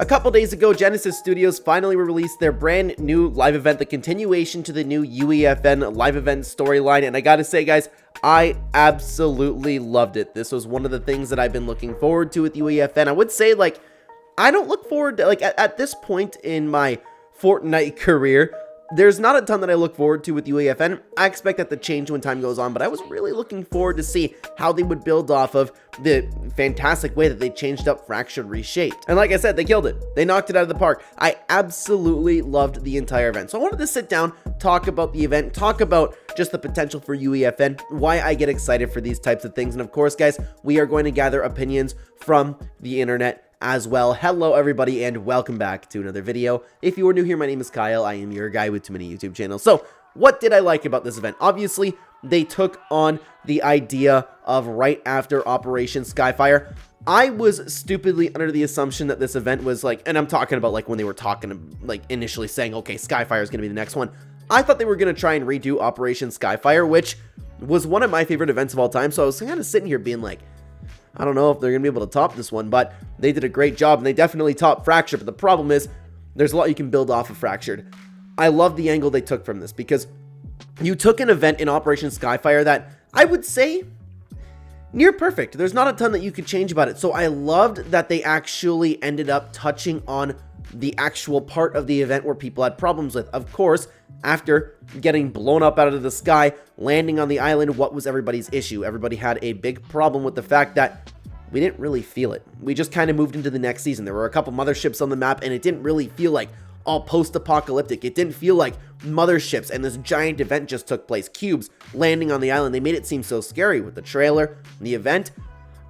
A couple days ago, Genesis Studios finally released their brand new live event, the continuation to the new UEFN live event storyline, and I gotta say, guys, I absolutely loved it. This was one of the things that I've been looking forward to with UEFN. I would say, like, I don't look forward to, like, at this point in my Fortnite career, there's not a ton that I look forward to with UEFN. I expect that to change when time goes on, but I was really looking forward to see how they would build off of the fantastic way that they changed up Fractured Reshaped. And like I said, they killed it. They knocked it out of the park. I absolutely loved the entire event. So I wanted to sit down, talk about the event, talk about just the potential for UEFN, why I get excited for these types of things. And of course, guys, we are going to gather opinions from the internet as well. Hello everybody and welcome back to another video. If you are new here, my name is Kyle. I am your guy with too many YouTube channels. So what did I like about this event? Obviously, they took on the idea of right after Operation Skyfire. I was stupidly under the assumption that this event was like, and I'm talking about like when they were talking, like initially saying, okay, Skyfire is going to be the next one. I thought they were going to try and redo Operation Skyfire, which was one of my favorite events of all time. So I was kind of sitting here being like, I don't know if they're going to be able to top this one, but they did a great job, and they definitely topped Fractured. But the problem is, there's a lot you can build off of Fractured. I love the angle they took from this, because you took an event in Operation Skyfire that I would say near perfect. There's not a ton that you could change about it. So I loved that they actually ended up touching on the actual part of the event where people had problems with. Of course, after getting blown up out of the sky, landing on the island, what was everybody's issue? Everybody had a big problem with the fact that we didn't really feel it. We just kind of moved into the next season. There were a couple motherships on the map, and it didn't really feel like all post-apocalyptic. It didn't feel like motherships and this giant event just took place. Cubes landing on the island. They made it seem so scary with the trailer, the event.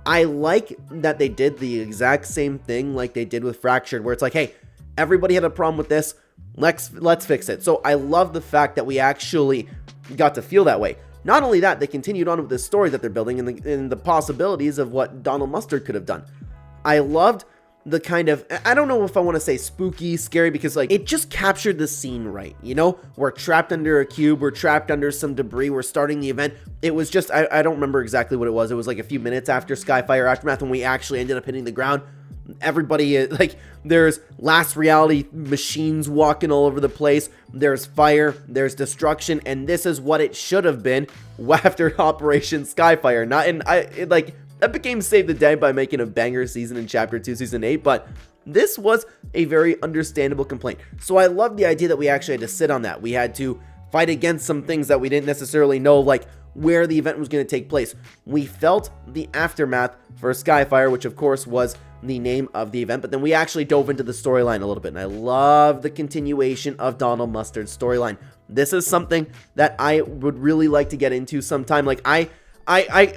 I like that they did the exact same thing like they did with Fractured, where it's like, hey, everybody had a problem with this. Let's fix it. So I love the fact that we actually got to feel that way. Not only that, they continued on with this story that they're building and the possibilities of what Donald Mustard could have done. I loved the kind of, I don't know if I want to say spooky, scary, because like it just captured the scene right. You know, we're trapped under a cube, we're trapped under some debris, we're starting the event. It was just, I don't remember exactly what it was. It was like a few minutes after Skyfire Aftermath when we actually ended up hitting the ground. Everybody, like, there's last reality machines walking all over the place, there's fire, there's destruction, and this is what it should have been after Operation Skyfire. That became Save the Day by making a banger season in Chapter 2, Season 8, but this was a very understandable complaint. So I love the idea that we actually had to sit on that. We had to fight against some things that we didn't necessarily know, like where the event was going to take place. We felt the aftermath for Skyfire, which of course was the name of the event, but then we actually dove into the storyline a little bit, and I love the continuation of Donald Mustard's storyline. This is something that I would really like to get into sometime. Like I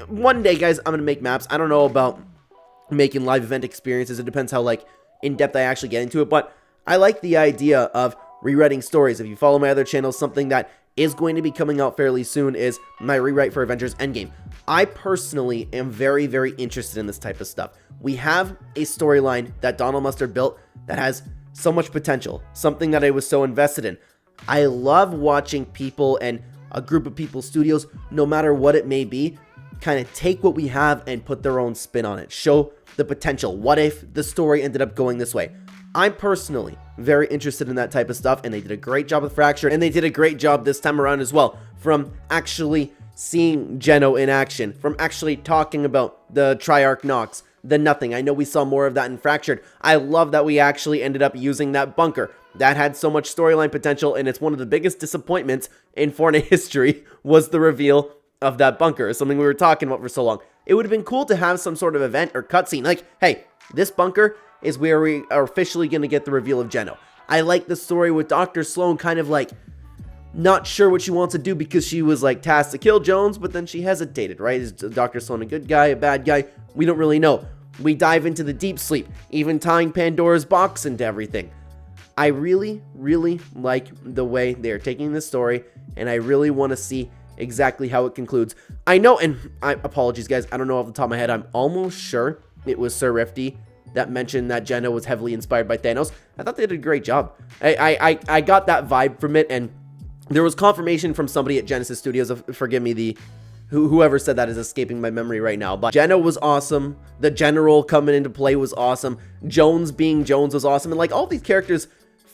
one day, guys, I'm gonna make maps. I don't know about making live event experiences. It depends how like in depth I actually get into it, but I like the idea of rewriting stories. If you follow my other channels, something that is going to be coming out fairly soon is my rewrite for Avengers Endgame. I personally am very, very interested in this type of stuff. We have a storyline that Donald Mustard built that has so much potential, something that I was so invested in. I love watching people and a group of people, studios, no matter what it may be, kind of take what we have and put their own spin on it, show the potential. What if the story ended up going this way? I'm personally very interested in that type of stuff, and they did a great job with Fractured, and they did a great job this time around as well, from actually seeing Geno in action, from actually talking about the Triarch Nox, the Nothing. I know we saw more of that in Fractured. I love that we actually ended up using that bunker. That had so much storyline potential, and it's one of the biggest disappointments in Fortnite history was the reveal of that bunker. It's something we were talking about for so long. It would have been cool to have some sort of event or cutscene, like, hey, this bunker is where we are officially going to get the reveal of Geno. I like the story with Dr. Sloan kind of like not sure what she wants to do because she was like tasked to kill Jones, but then she hesitated, right? Is Dr. Sloan a good guy, a bad guy? We don't really know. We dive into the deep sleep, even tying Pandora's box into everything. I really, really like the way they are taking this story, and I really want to see exactly how it concludes. I know, and apologies guys, I don't know off the top of my head, I'm almost sure it was Sir Rifty that mentioned that Geno was heavily inspired by Thanos. I thought they did a great job. I got that vibe from it, and there was confirmation from somebody at Genesis Studios, forgive me, Whoever said that is escaping my memory right now, but Jenna was awesome. The General coming into play was awesome. Jones being Jones was awesome. And like all these characters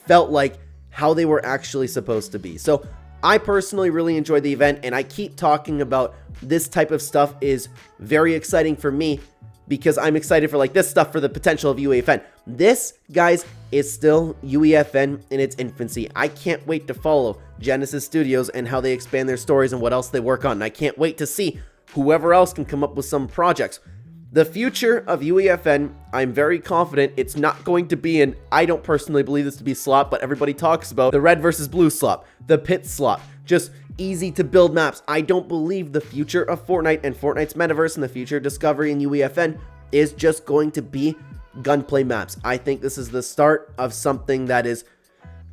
felt like how they were actually supposed to be. So I personally really enjoyed the event, and I keep talking about this type of stuff is very exciting for me because I'm excited for like this stuff for the potential of UEFN. This, guys, is still UEFN in its infancy. I can't wait to follow Genesis Studios and how they expand their stories and what else they work on. And I can't wait to see whoever else can come up with some projects. The future of UEFN, I'm very confident it's not going to be in, I don't personally believe this to be slop, but everybody talks about the red versus blue slop, the pit slop, just easy to build maps. I don't believe the future of Fortnite and Fortnite's metaverse and the future of Discovery and UEFN is just going to be gunplay maps. I think this is the start of something that is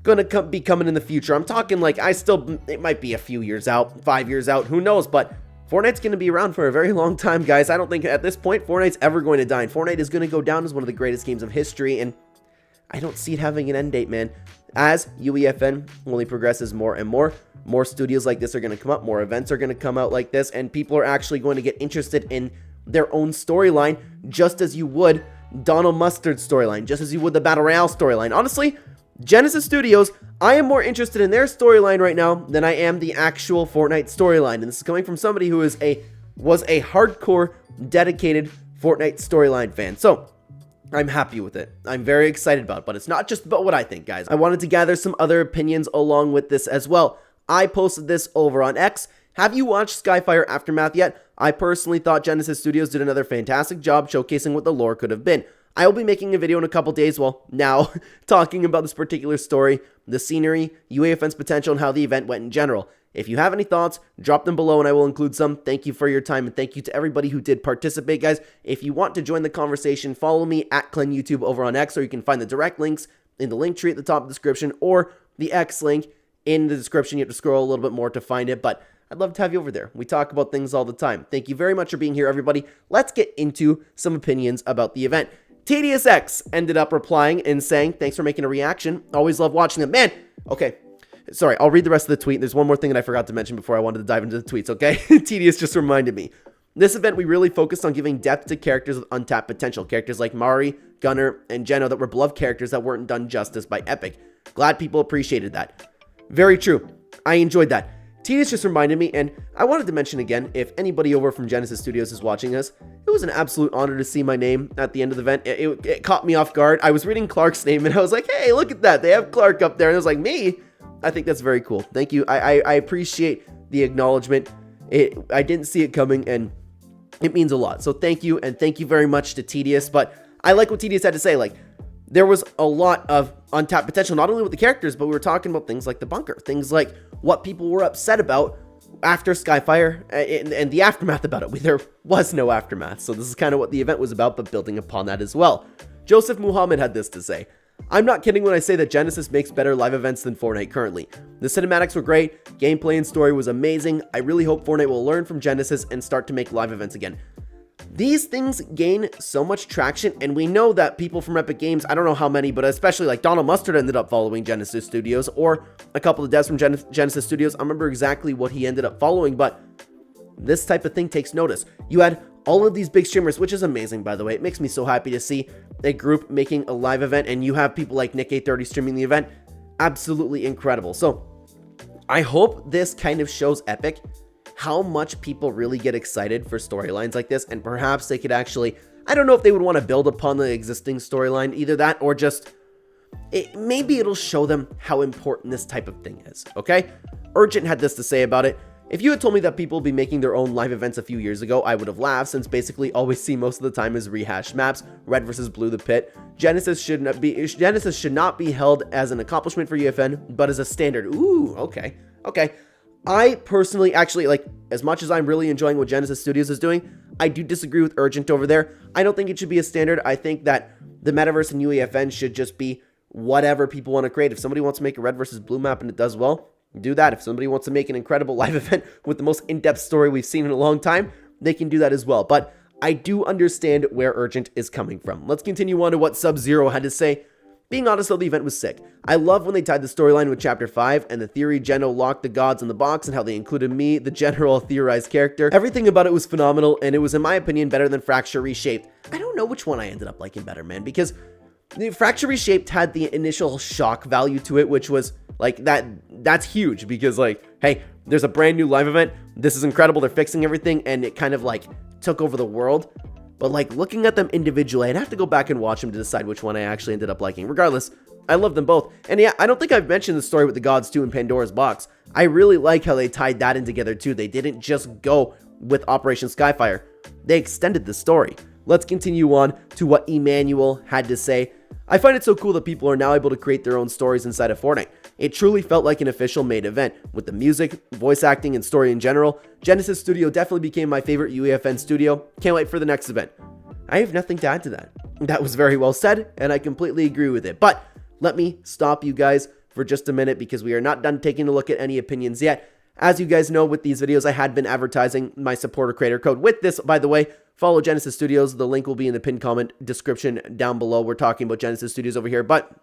going to be coming in the future. I'm talking like it might be a few years out, 5 years out, who knows, but Fortnite's going to be around for a very long time, guys. I don't think at this point Fortnite's ever going to die. And Fortnite is going to go down as one of the greatest games of history, and I don't see it having an end date, man. As UEFN only progresses more and more studios like this are going to come up, more events are going to come out like this, and people are actually going to get interested in their own storyline, just as you would Donald Mustard's storyline, just as you would the Battle Royale storyline. Honestly, Genesis Studios, I am more interested in their storyline right now than I am the actual Fortnite storyline. And this is coming from somebody who was a hardcore, dedicated Fortnite storyline fan. So I'm happy with it. I'm very excited about it, but it's not just about what I think, guys. I wanted to gather some other opinions along with this as well. I posted this over on X. Have you watched Skyfire Aftermath yet? I personally thought Genesis Studios did another fantastic job showcasing what the lore could have been. I will be making a video in a couple days, well, now, talking about this particular story, the scenery, UEFN's potential, and how the event went in general. If you have any thoughts, drop them below and I will include some. Thank you for your time, and thank you to everybody who did participate, guys. If you want to join the conversation, follow me at Clen YouTube over on X, or you can find the direct links in the link tree at the top of the description, or the X link in the description. You have to scroll a little bit more to find it, but I'd love to have you over there. We talk about things all the time. Thank you very much for being here, everybody. Let's get into some opinions about the event. TDSX ended up replying and saying, thanks for making a reaction. Always love watching them. Man, okay. Sorry, I'll read the rest of the tweet. There's one more thing that I forgot to mention before I wanted to dive into the tweets, okay? TDS just reminded me. This event, we really focused on giving depth to characters with untapped potential. Characters like Mari, Gunner, and Jenna that were beloved characters that weren't done justice by Epic. Glad people appreciated that. Very true. I enjoyed that. TDS just reminded me, and I wanted to mention again, if anybody over from Genesis Studios is watching us, it was an absolute honor to see my name at the end of the event. It caught me off guard. I was reading Clark's name, and I was like, hey, look at that. They have Clark up there. And I was like, me? I think that's very cool. Thank you. I appreciate the acknowledgement. I didn't see it coming, and it means a lot. So thank you, and thank you very much to TDS. But I like what TDS had to say. Like, there was a lot of untapped potential, not only with the characters, but we were talking about things like the bunker, things like what people were upset about after Skyfire and the aftermath about it. There was no aftermath, so this is kind of what the event was about, but building upon that as well. Joseph Muhammad had this to say. I'm not kidding when I say that Genesis makes better live events than Fortnite currently. The cinematics were great, gameplay and story was amazing. I really hope Fortnite will learn from Genesis and start to make live events again. These things gain so much traction, and we know that people from Epic Games, I don't know how many, but especially like Donald Mustard ended up following Genesis Studios, or a couple of devs from Genesis Studios. I remember exactly what he ended up following, but this type of thing takes notice. You had all of these big streamers, which is amazing, by the way. It makes me so happy to see a group making a live event, and you have people like Nick 830 streaming the event. Absolutely incredible. So I hope this kind of shows Epic how much people really get excited for storylines like this, and perhaps they could actually, I don't know if they would want to build upon the existing storyline, either that or just, maybe it'll show them how important this type of thing is, okay? Urgent had this to say about it. If you had told me that people would be making their own live events a few years ago, I would have laughed, since basically all we see most of the time is rehashed maps, red versus blue the pit. Genesis should not be held as an accomplishment for UEFN, but as a standard. Ooh, okay. I personally, actually, like, as much as I'm really enjoying what Genesis Studios is doing, I do disagree with Urgent over there. I don't think it should be a standard. I think that the metaverse and UEFN should just be whatever people want to create. If somebody wants to make a red versus blue map and it does well, do that. If somebody wants to make an incredible live event with the most in-depth story we've seen in a long time, they can do that as well. But I do understand where Urgent is coming from. Let's continue on to what Sub-Zero had to say. Being honest though, the event was sick. I love when they tied the storyline with Chapter 5 and the theory Geno locked the gods in the box and how they included me, the general theorized character. Everything about it was phenomenal, and it was, in my opinion, better than Fracture Reshaped. I don't know which one I ended up liking better, man, because the Fracture Reshaped had the initial shock value to it, which was like that's huge because, like, hey, there's a brand new live event. This is incredible. They're fixing everything, and it kind of like took over the world. But like looking at them individually, I'd have to go back and watch them to decide which one I actually ended up liking. Regardless, I love them both. And yeah, I don't think I've mentioned the story with the gods too in Pandora's Box. I really like how they tied that in together too. They didn't just go with Operation Skyfire. They extended the story. Let's continue on to what Emmanuel had to say. I find it so cool that people are now able to create their own stories inside of Fortnite. It truly felt like an official made event. With the music, voice acting, and story in general, Genesis Studio definitely became my favorite UEFN studio. Can't wait for the next event. I have nothing to add to that. That was very well said, and I completely agree with it. But let me stop you guys for just a minute because we are not done taking a look at any opinions yet. As you guys know, with these videos, I had been advertising my supporter creator code. With this, by the way, follow Genesis Studios. The link will be in the pinned comment description down below. We're talking about Genesis Studios over here, but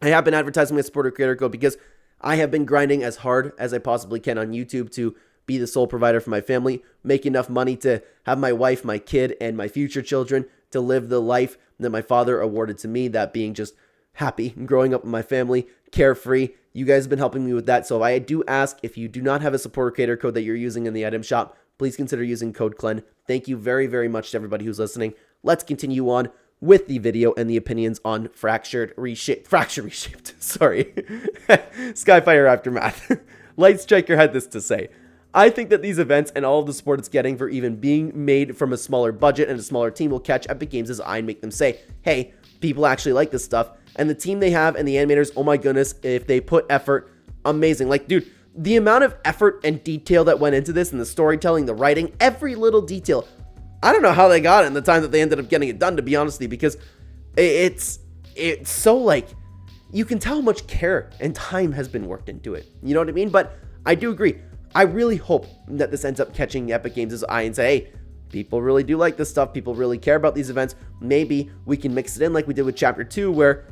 I have been advertising my supporter creator code because I have been grinding as hard as I possibly can on YouTube to be the sole provider for my family, make enough money to have my wife, my kid, and my future children to live the life that my father awarded to me, that being just happy, growing up with my family, carefree. You guys have been helping me with that, so I do ask, if you do not have a supporter creator code that you're using in the item shop, please consider using code Clen. Thank you very, very much to everybody who's listening. Let's continue on with the video and the opinions on Fracture Reshaped, sorry, Skyfire Aftermath. Light Striker had this to say. I think that these events and all of the support it's getting for even being made from a smaller budget and a smaller team will catch Epic Games' eye and make them say, hey, people actually like this stuff. And the team they have and the animators, oh my goodness, if they put effort, amazing. Like, dude, the amount of effort and detail that went into this and the storytelling, the writing, every little detail. I don't know how they got it in the time that they ended up getting it done, to be honest with you, because it's so, like, you can tell how much care and time has been worked into it. You know what I mean? But I do agree. I really hope that this ends up catching Epic Games' eye and say, hey, people really do like this stuff. People really care about these events. Maybe we can mix it in like we did with Chapter 2, where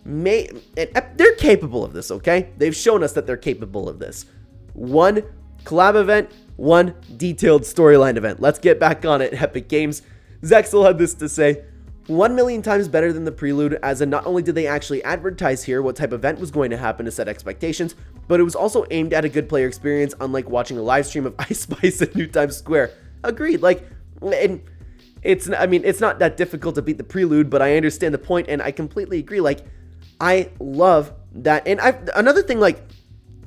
they're capable of this, okay? They've shown us that they're capable of this. One collab event, one detailed storyline event. Let's get back on it, Epic Games. Zexel had this to say, 1,000,000 times better than the prelude, as in not only did they actually advertise here what type of event was going to happen to set expectations, but it was also aimed at a good player experience, unlike watching a live stream of Ice Spice at New Times Square. Agreed. Like, and it's not that difficult to beat the prelude, but I understand the point, and I completely agree. Like, I love that. And another thing, like,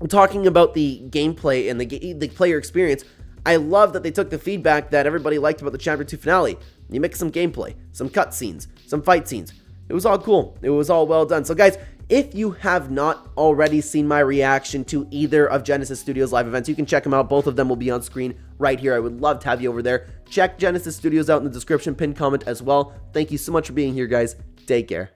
talking about the gameplay and the player experience, I love that they took the feedback that everybody liked about the Chapter 2 finale. You mix some gameplay, some cutscenes, some fight scenes. It was all cool. It was all well done. So guys, if you have not already seen my reaction to either of Genesis Studios live events, you can check them out. Both of them will be on screen right here. I would love to have you over there. Check Genesis Studios out in the description, pinned comment as well. Thank you so much for being here, guys. Take care.